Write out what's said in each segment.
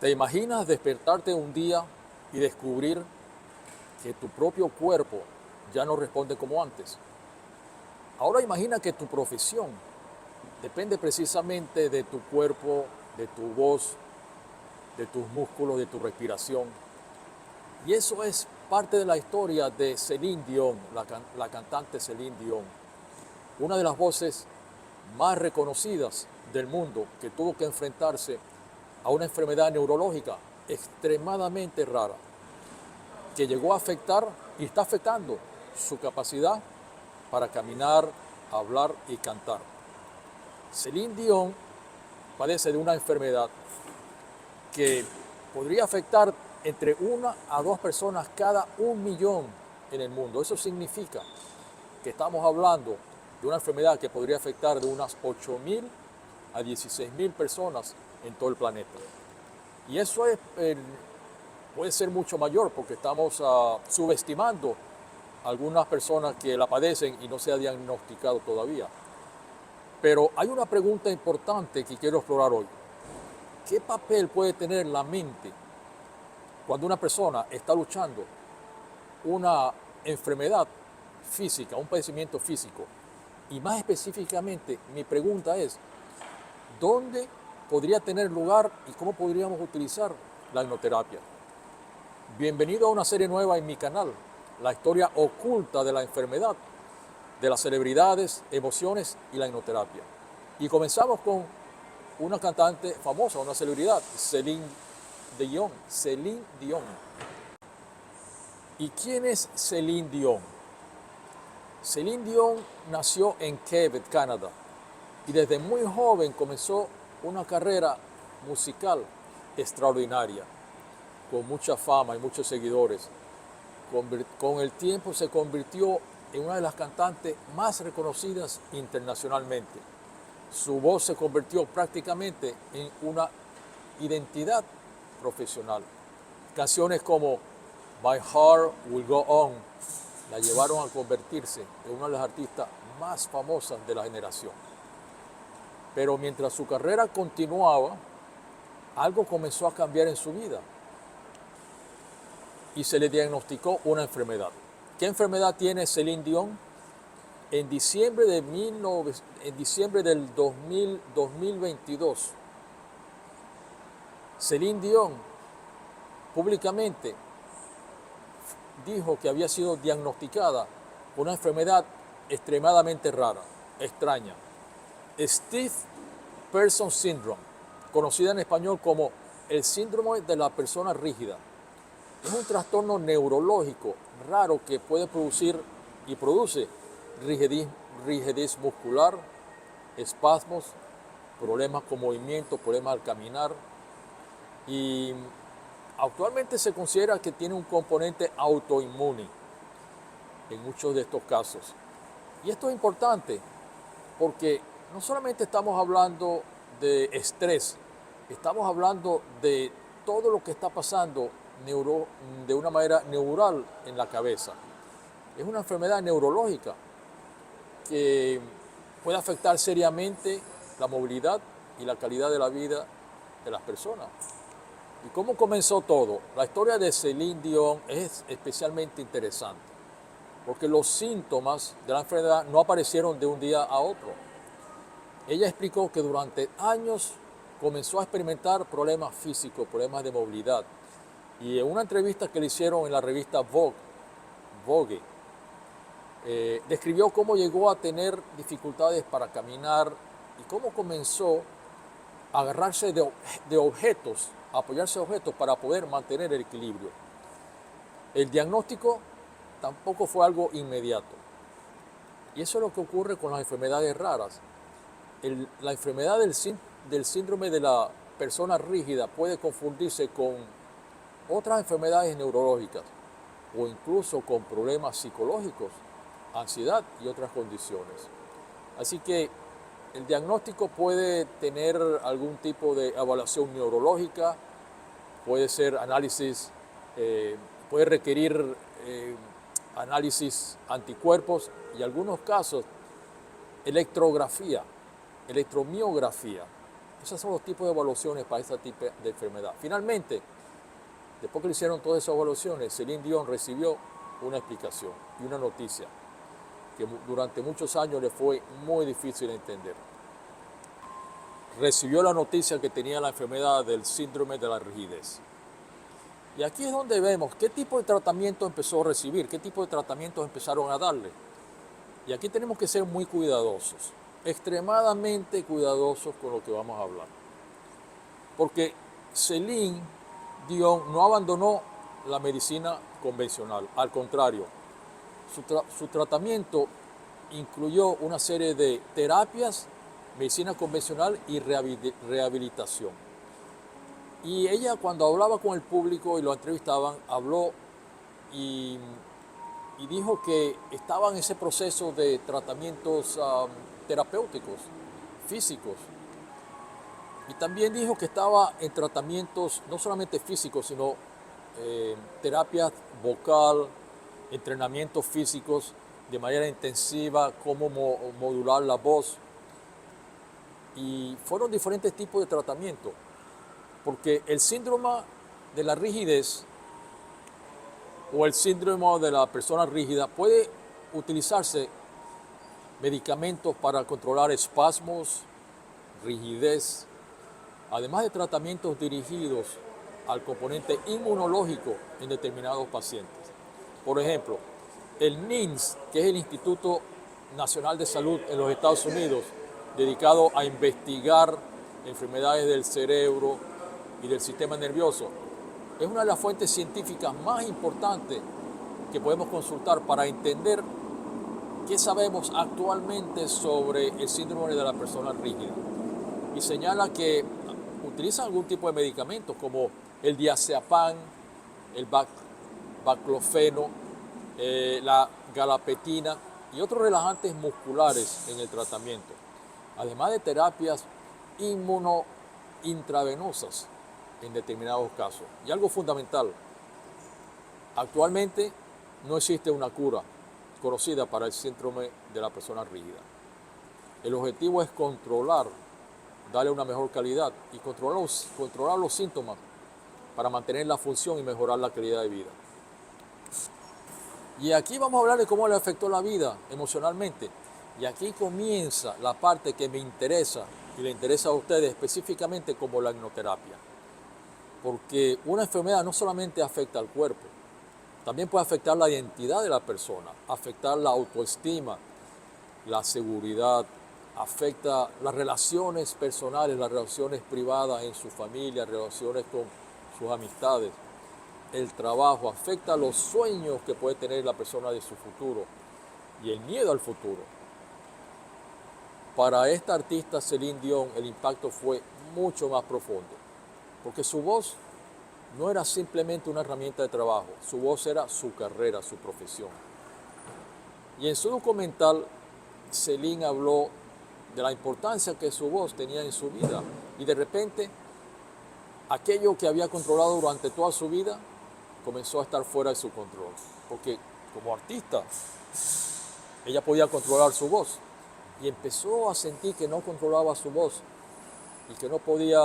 ¿Te imaginas despertarte un día y descubrir que tu propio cuerpo ya no responde como antes? Ahora imagina que tu profesión depende precisamente de tu cuerpo, de tu voz, de tus músculos, de tu respiración. Y eso es parte de la historia de Celine Dion, la cantante Celine Dion, una de las voces más reconocidas del mundo que tuvo que enfrentarse a una enfermedad neurológica extremadamente rara que llegó a afectar y está afectando su capacidad para caminar, hablar y cantar. Celine Dion padece de una enfermedad que podría afectar entre 1 a 2 personas cada 1 millón en el mundo. Eso significa que estamos hablando de una enfermedad que podría afectar de unas 8.000 a 16.000 personas en todo el planeta. Y eso puede ser mucho mayor porque estamos subestimando a algunas personas que la padecen y no se ha diagnosticado todavía. Pero hay una pregunta importante que quiero explorar hoy. ¿Qué papel puede tener la mente cuando una persona está luchando una enfermedad física, un padecimiento físico? Y más específicamente, mi pregunta es, ¿dónde podría tener lugar y cómo podríamos utilizar la hipnoterapia? Bienvenido a una serie nueva en mi canal, la historia oculta de la enfermedad, de las celebridades, emociones y la hipnoterapia. Y comenzamos con una cantante famosa, una celebridad, Celine Dion. Celine Dion. ¿Y quién es Celine Dion? Celine Dion nació en Quebec, Canadá, y desde muy joven comenzó una carrera musical extraordinaria, con mucha fama y muchos seguidores. Con el tiempo se convirtió en una de las cantantes más reconocidas internacionalmente. Su voz se convirtió prácticamente en una identidad profesional. Canciones como My Heart Will Go On la llevaron a convertirse en una de las artistas más famosas de la generación. Pero mientras su carrera continuaba, algo comenzó a cambiar en su vida y se le diagnosticó una enfermedad. ¿Qué enfermedad tiene Celine Dion? En diciembre del 2022, Celine Dion públicamente dijo que había sido diagnosticada con una enfermedad extremadamente rara, extraña, Stiff Person Syndrome, conocida en español como el síndrome de la persona rígida. Es un trastorno neurológico raro que puede producir y produce rigidez muscular, espasmos, problemas con movimiento, problemas al caminar. Y actualmente se considera que tiene un componente autoinmune en muchos de estos casos. Y esto es importante porque no solamente estamos hablando de estrés, estamos hablando de todo lo que está pasando de una manera neural en la cabeza. Es una enfermedad neurológica que puede afectar seriamente la movilidad y la calidad de la vida de las personas. ¿Y cómo comenzó todo? La historia de Celine Dion es especialmente interesante porque los síntomas de la enfermedad no aparecieron de un día a otro. Ella explicó que durante años comenzó a experimentar problemas físicos, problemas de movilidad. Y en una entrevista que le hicieron en la revista Vogue, describió cómo llegó a tener dificultades para caminar y cómo comenzó a agarrarse de objetos, a apoyarse de objetos para poder mantener el equilibrio. El diagnóstico tampoco fue algo inmediato. Y eso es lo que ocurre con las enfermedades raras. La enfermedad del síndrome de la persona rígida puede confundirse con otras enfermedades neurológicas o incluso con problemas psicológicos, ansiedad y otras condiciones. Así que el diagnóstico puede tener algún tipo de evaluación neurológica, puede ser análisis, puede requerir análisis anticuerpos y en algunos casos electromiografía Esos son los tipos de evaluaciones para este tipo de enfermedad. Finalmente, después que le hicieron todas esas evaluaciones, Celine Dion recibió una explicación y una noticia que durante muchos años le fue muy difícil de entender. Recibió la noticia que tenía la enfermedad del síndrome de la rigidez. Y aquí es donde vemos qué tipo de tratamiento empezó a recibir, qué tipo de tratamientos empezaron a darle. Y aquí tenemos que ser muy cuidadosos, extremadamente cuidadosos con lo que vamos a hablar. Porque Celine Dion no abandonó la medicina convencional, al contrario, su tratamiento incluyó una serie de terapias, medicina convencional y rehabilitación. Y ella, cuando hablaba con el público y lo entrevistaban, habló y dijo que estaba en ese proceso de tratamientos terapéuticos, físicos. Y también dijo que estaba en tratamientos no solamente físicos, sino terapia vocal, entrenamientos físicos de manera intensiva, cómo modular la voz. Y fueron diferentes tipos de tratamiento, porque el síndrome de la rigidez o el síndrome de la persona rígida puede utilizarse medicamentos para controlar espasmos, rigidez, además de tratamientos dirigidos al componente inmunológico en determinados pacientes. Por ejemplo, el NINS, que es el Instituto Nacional de Salud en los Estados Unidos, dedicado a investigar enfermedades del cerebro y del sistema nervioso, es una de las fuentes científicas más importantes que podemos consultar para entender qué sabemos actualmente sobre el síndrome de la persona rígida. Y señala que utilizan algún tipo de medicamentos como el diazepam, el baclofeno, la galapetina y otros relajantes musculares en el tratamiento, además de terapias inmunointravenosas en determinados casos. Y algo fundamental, actualmente no existe una cura conocida para el síndrome de la persona rígida. El objetivo es controlar, darle una mejor calidad y controlar los síntomas para mantener la función y mejorar la calidad de vida. Y aquí vamos a hablar de cómo le afectó la vida emocionalmente. Y aquí comienza la parte que me interesa y le interesa a ustedes específicamente como la hipnoterapia. Porque una enfermedad no solamente afecta al cuerpo, también puede afectar la identidad de la persona, afectar la autoestima, la seguridad, afecta las relaciones personales, las relaciones privadas en su familia, relaciones con sus amistades, el trabajo, afecta los sueños que puede tener la persona de su futuro y el miedo al futuro. Para esta artista Celine Dion el impacto fue mucho más profundo, porque su voz no era simplemente una herramienta de trabajo, su voz era su carrera, su profesión. Y en su documental, Celine habló de la importancia que su voz tenía en su vida. Y de repente, aquello que había controlado durante toda su vida comenzó a estar fuera de su control. Porque como artista, ella podía controlar su voz. Y empezó a sentir que no controlaba su voz y que no podía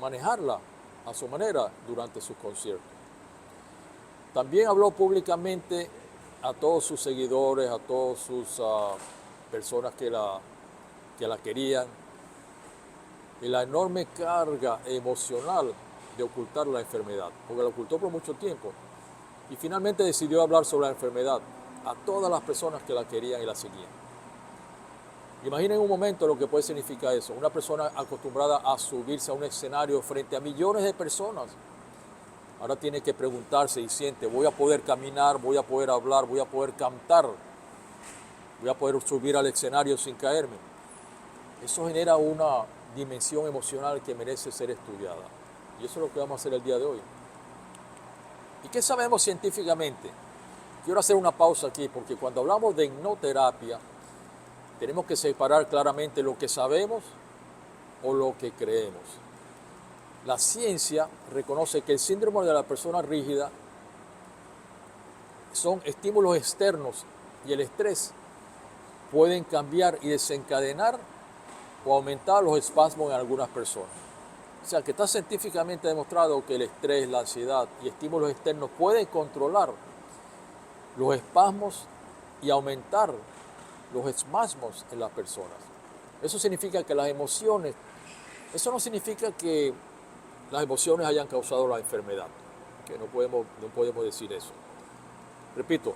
manejarla a su manera durante sus conciertos. También habló públicamente a todos sus seguidores, a todas sus personas que la querían, y la enorme carga emocional de ocultar la enfermedad, porque la ocultó por mucho tiempo. Y finalmente decidió hablar sobre la enfermedad a todas las personas que la querían y la seguían. Imaginen un momento lo que puede significar eso. Una persona acostumbrada a subirse a un escenario frente a millones de personas, ahora tiene que preguntarse y siente, voy a poder caminar, voy a poder hablar, voy a poder cantar, voy a poder subir al escenario sin caerme. Eso genera una dimensión emocional que merece ser estudiada. Y eso es lo que vamos a hacer el día de hoy. ¿Y qué sabemos científicamente? Quiero hacer una pausa aquí, porque cuando hablamos de hipnoterapia, tenemos que separar claramente lo que sabemos o lo que creemos. La ciencia reconoce que el síndrome de la persona rígida son estímulos externos y el estrés pueden cambiar y desencadenar o aumentar los espasmos en algunas personas. O sea que está científicamente demostrado que el estrés, la ansiedad y estímulos externos pueden controlar los espasmos y aumentar los espasmos en las personas. Eso significa que las emociones, eso no significa que las emociones hayan causado la enfermedad, que no podemos decir eso. Repito,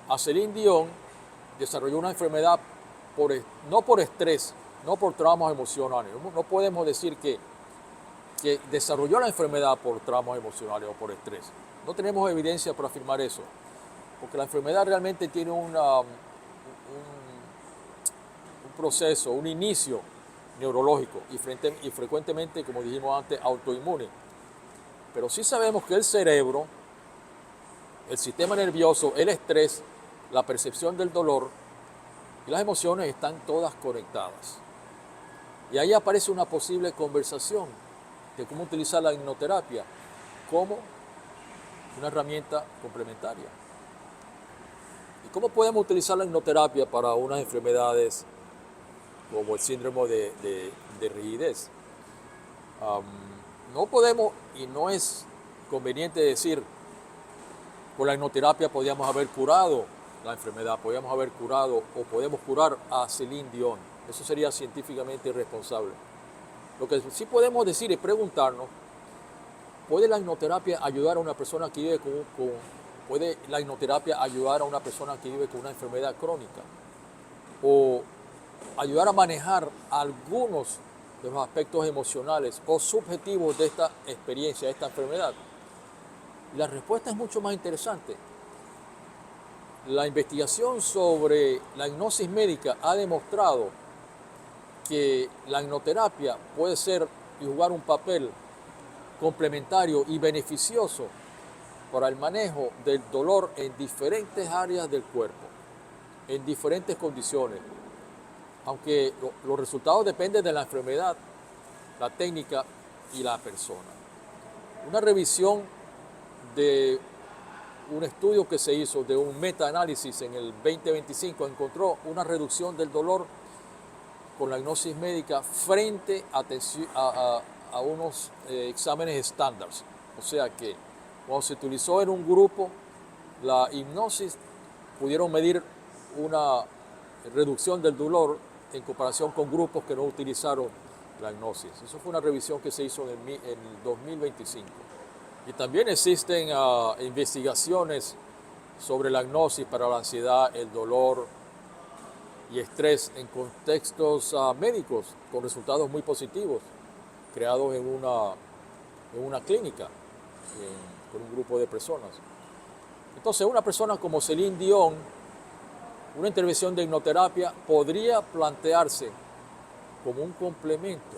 a Celine Dion desarrolló una enfermedad no por estrés, no por traumas emocionales. No podemos decir que desarrolló la enfermedad por traumas emocionales o por estrés. No tenemos evidencia para afirmar eso, porque la enfermedad realmente tiene un proceso, un inicio neurológico y frecuentemente, como dijimos antes, autoinmune. Pero sí sabemos que el cerebro, el sistema nervioso, el estrés, la percepción del dolor y las emociones están todas conectadas. Y ahí aparece una posible conversación de cómo utilizar la hipnoterapia como una herramienta complementaria. ¿Y cómo podemos utilizar la hipnoterapia para unas enfermedades como el síndrome de rigidez? No podemos, y no es conveniente decir, con la hipnoterapia podíamos haber curado la enfermedad, podíamos haber curado o podemos curar a Celine Dion. Eso sería científicamente irresponsable. Lo que sí podemos decir es preguntarnos, ¿puede la hipnoterapia ayudar a una persona que vive puede la hipnoterapia ayudar a una persona que vive con una enfermedad crónica? O ayudar a manejar algunos de los aspectos emocionales o subjetivos de esta experiencia, de esta enfermedad. Y la respuesta es mucho más interesante. La investigación sobre la hipnosis médica ha demostrado que la hipnoterapia puede ser y jugar un papel complementario y beneficioso para el manejo del dolor en diferentes áreas del cuerpo, en diferentes condiciones. Aunque los resultados dependen de la enfermedad, la técnica y la persona. Una revisión de un estudio que se hizo de un metaanálisis en el 2025 encontró una reducción del dolor con la hipnosis médica frente a unos exámenes estándares. O sea que cuando se utilizó en un grupo la hipnosis, pudieron medir una reducción del dolor en comparación con grupos que no utilizaron la hipnosis. Eso fue una revisión que se hizo en el 2025. Y también existen investigaciones sobre la hipnosis para la ansiedad, el dolor y estrés en contextos médicos con resultados muy positivos, creados en una clínica con un grupo de personas. Entonces, una persona como Celine Dion, una intervención de hipnoterapia podría plantearse como un complemento,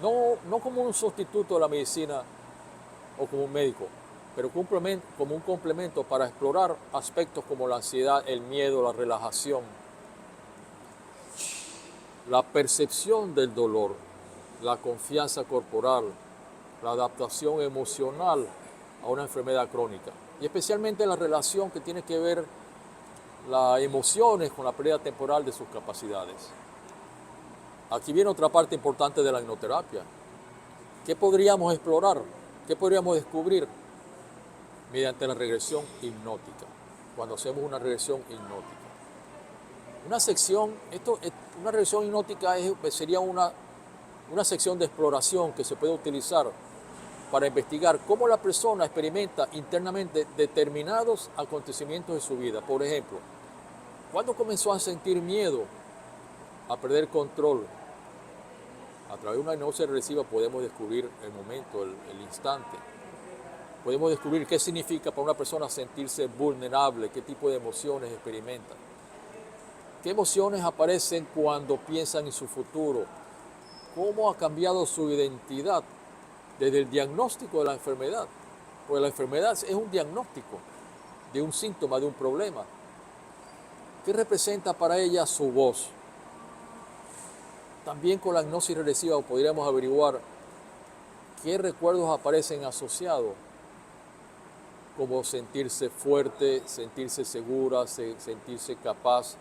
no como un sustituto de la medicina o como un médico, pero como un complemento para explorar aspectos como la ansiedad, el miedo, la relajación, la percepción del dolor, la confianza corporal, la adaptación emocional a una enfermedad crónica y especialmente la relación que tiene que ver las emociones con la pérdida temporal de sus capacidades. Aquí viene otra parte importante de la hipnoterapia. ¿Qué podríamos explorar? ¿Qué podríamos descubrir mediante la regresión hipnótica? Cuando hacemos una regresión hipnótica. Una regresión hipnótica sería una sección de exploración que se puede utilizar para investigar cómo la persona experimenta internamente determinados acontecimientos de su vida. Por ejemplo, ¿cuándo comenzó a sentir miedo, a perder control? A través de una hipnosis regresiva podemos descubrir el momento, el instante. Podemos descubrir qué significa para una persona sentirse vulnerable, qué tipo de emociones experimenta. ¿Qué emociones aparecen cuando piensan en su futuro? ¿Cómo ha cambiado su identidad desde el diagnóstico de la enfermedad? Porque la enfermedad es un diagnóstico de un síntoma, de un problema. ¿Qué representa para ella su voz? También con la hipnosis regresiva podríamos averiguar qué recuerdos aparecen asociados, como sentirse fuerte, sentirse segura, sentirse capaz.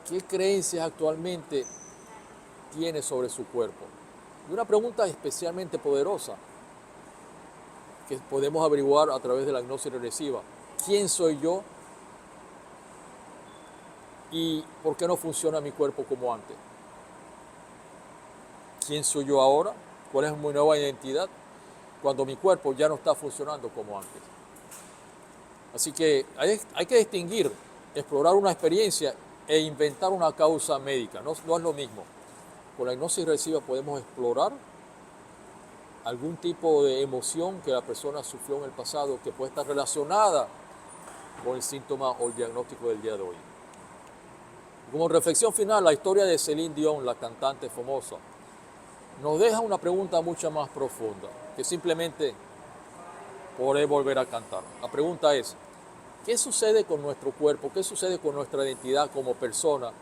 ¿Qué creencias actualmente tiene sobre su cuerpo? Y una pregunta especialmente poderosa que podemos averiguar a través de la hipnosis regresiva. ¿Quién soy yo y por qué no funciona mi cuerpo como antes? ¿Quién soy yo ahora? ¿Cuál es mi nueva identidad cuando mi cuerpo ya no está funcionando como antes? Así que hay que distinguir, explorar una experiencia e inventar una causa médica. No es lo mismo. Con la hipnosis regresiva podemos explorar algún tipo de emoción que la persona sufrió en el pasado que puede estar relacionada con el síntoma o el diagnóstico del día de hoy. Como reflexión final, la historia de Celine Dion, la cantante famosa, nos deja una pregunta mucho más profunda, que simplemente podré volver a cantar. La pregunta es, ¿qué sucede con nuestro cuerpo? ¿Qué sucede con nuestra identidad como persona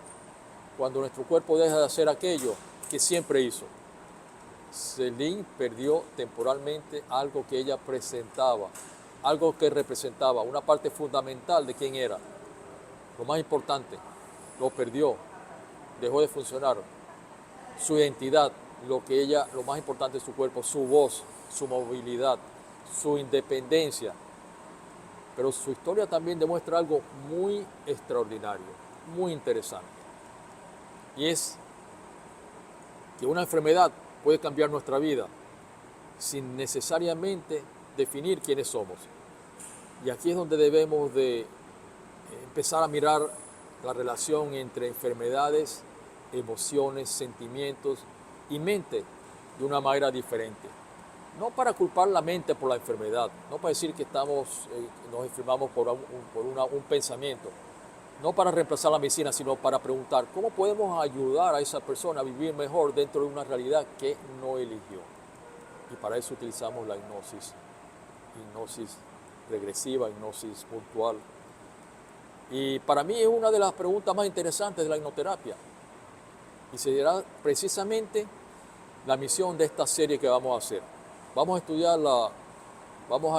cuando nuestro cuerpo deja de hacer aquello que siempre hizo? Celine perdió temporalmente algo que ella presentaba, algo que representaba, una parte fundamental de quién era. Lo más importante, lo perdió, dejó de funcionar. Su identidad, lo más importante de su cuerpo, su voz, su movilidad, su independencia. Pero su historia también demuestra algo muy extraordinario, muy interesante. Y es que una enfermedad puede cambiar nuestra vida sin necesariamente definir quiénes somos. Y aquí es donde debemos de empezar a mirar la relación entre enfermedades, emociones, sentimientos y mente de una manera diferente. No para culpar la mente por la enfermedad, no para decir que nos enfermamos por un pensamiento, no para reemplazar la medicina, sino para preguntar cómo podemos ayudar a esa persona a vivir mejor dentro de una realidad que no eligió. Y para eso utilizamos la hipnosis regresiva, hipnosis puntual. Y para mí es una de las preguntas más interesantes de la hipnoterapia. Y será precisamente la misión de esta serie que vamos a hacer. Vamos a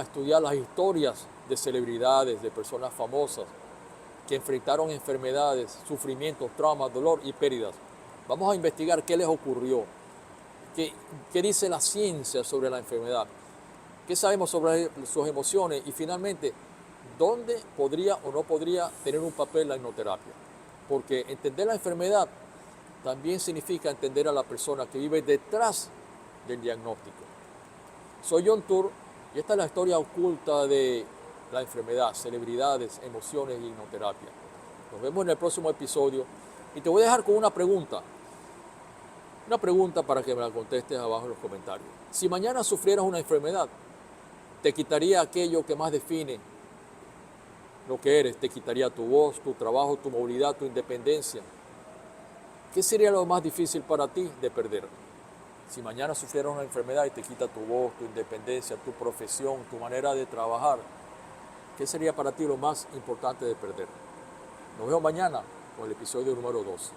estudiar las historias de celebridades, de personas famosas que enfrentaron enfermedades, sufrimientos, traumas, dolor y pérdidas. Vamos a investigar qué les ocurrió, qué dice la ciencia sobre la enfermedad, qué sabemos sobre sus emociones y finalmente, dónde podría o no podría tener un papel la hipnoterapia. Porque entender la enfermedad también significa entender a la persona que vive detrás del diagnóstico. Soy John Tour y esta es la historia oculta de la enfermedad, celebridades, emociones y hipnoterapia. Nos vemos en el próximo episodio y te voy a dejar con una pregunta. Una pregunta para que me la contestes abajo en los comentarios. Si mañana sufrieras una enfermedad, ¿te quitaría aquello que más define lo que eres? ¿Te quitaría tu voz, tu trabajo, tu movilidad, tu independencia? ¿Qué sería lo más difícil para ti de perder? Si mañana sufrieras una enfermedad y te quita tu voz, tu independencia, tu profesión, tu manera de trabajar, ¿qué sería para ti lo más importante de perder? Nos vemos mañana con el episodio número 2.